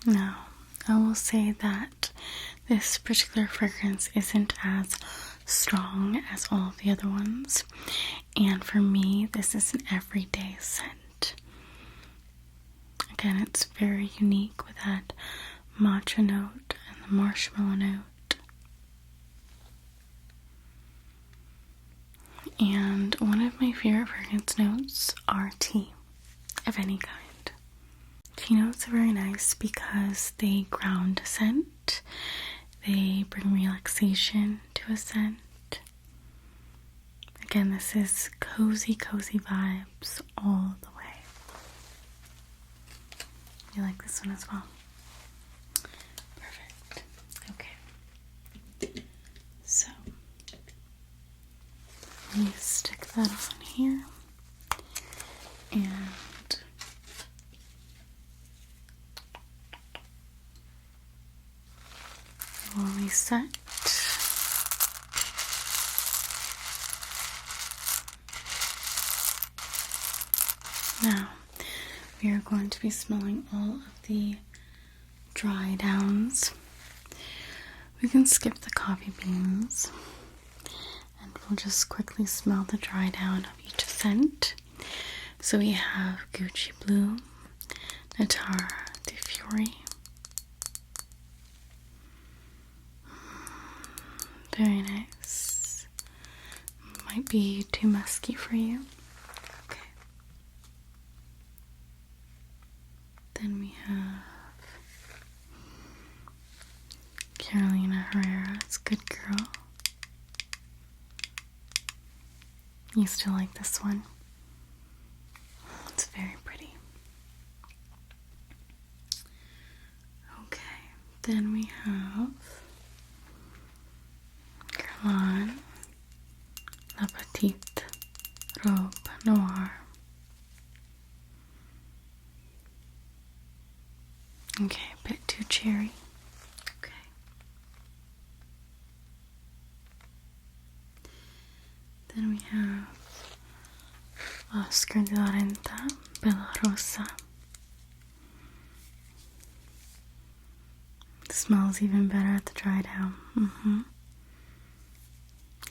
A: Now, I will say that this particular fragrance isn't as strong as all of the other ones, and for me, this is an everyday scent. Again, it's very unique with that matcha note and the marshmallow note. And one of my favorite fragrance notes are tea of any kind. Tea notes are very nice because they ground a scent, they bring relaxation to a scent. Again, this is cozy vibes all the way. You like this one as well? Perfect. Okay. So, and we'll reset. Now, we are going to be smelling all of the dry downs. We can skip the coffee beans, and we'll just quickly smell the dry down of each scent. So we have Gucci Blue, Natara de Fury. Very nice. Might be too musky for you. Okay. Then we have Herrera. It's Good Girl. You still like this one? It's very pretty. Okay, then we have Guerlain, La Petite, Robe Noir. Okay, a bit too cherry. Okay. Then we have Oscar de la Renta, Bella Rosa. It smells even better at the dry down.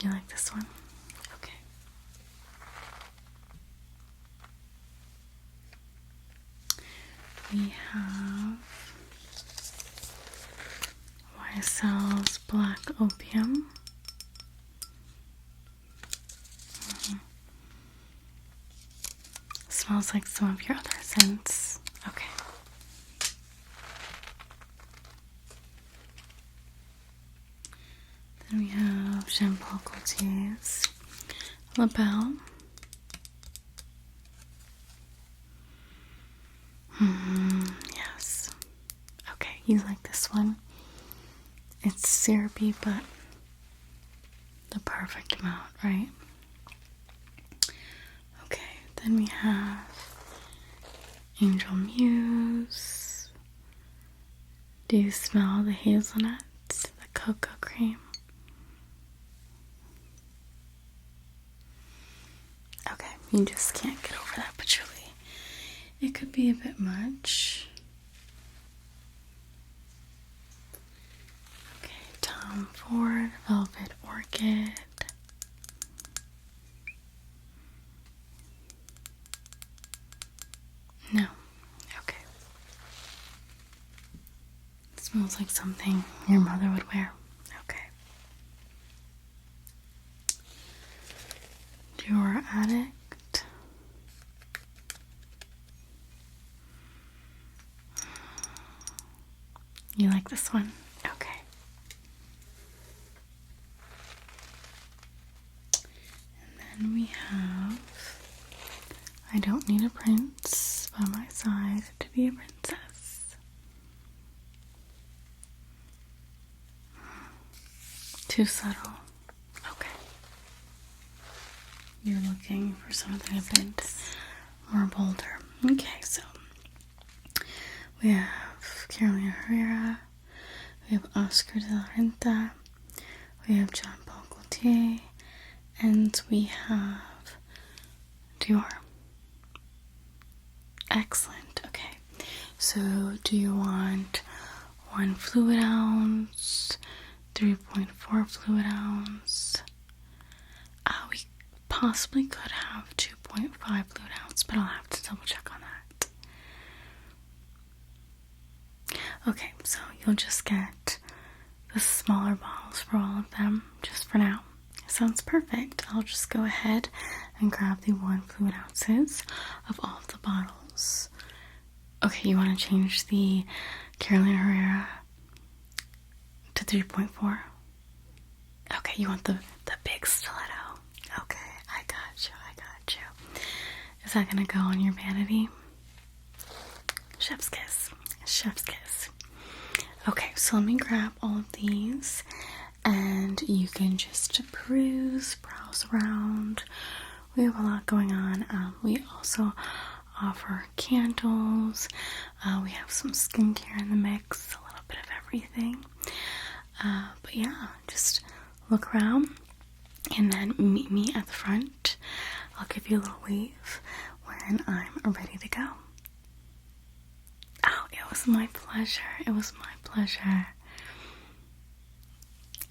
A: You like this one? Okay. We have YSL's Black Opium. Smells like some of your other scents. Okay. Then we have Jean Paul Gaultier's La Belle. Yes. Okay, you like this one. It's syrupy, but the perfect amount, right? Okay, then we have Angel Muse. Do you smell the hazelnuts, the cocoa cream? Okay, you just can't get over that patchouli. It could be a bit much. Okay, Tom Ford, Velvet Orchid. No. Okay. It smells like something your mother would wear. Okay. Dior Addict. You like this one? Okay. And then we have I Don't Need a Prince by my side to be a princess. Too subtle. Okay. You're looking for something a bit more bolder. Okay, so we have Herrera, we have Oscar de la Renta, we have Jean Paul Gaultier, and we have Dior. Excellent. Okay, so do you want 1 fluid ounce, 3.4 fluid ounce? We possibly could have 2.5 fluid ounce, but I'll have to double check on that. Okay, so you'll just get the smaller bottles for all of them, just for now. Sounds perfect. I'll just go ahead and grab the 1 fluid ounces of all of the bottles. Okay, you want to change the Herrera to 3.4? Okay, you want the big stiletto. Okay, I got you. Is that gonna go on your vanity? Chef's kiss. Chef's kiss. Okay, so let me grab all of these and you can just browse around. We have a lot going on. We also offer candles. We have some skincare in the mix, a little bit of everything. But yeah, just look around and then meet me at the front. I'll give you a little wave when I'm ready to go. Oh, it was my pleasure. It was my pleasure.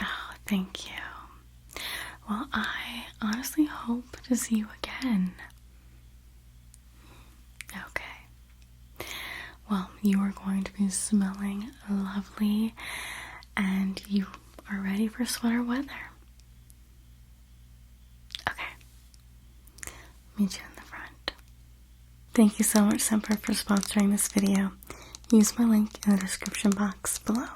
A: Oh, thank you. Well, I honestly hope to see you again. Okay. Well, you are going to be smelling lovely, and you are ready for sweater weather. Okay. Meet you in the front. Thank you so much, Scentbird, for sponsoring this video. Use my link in the description box below.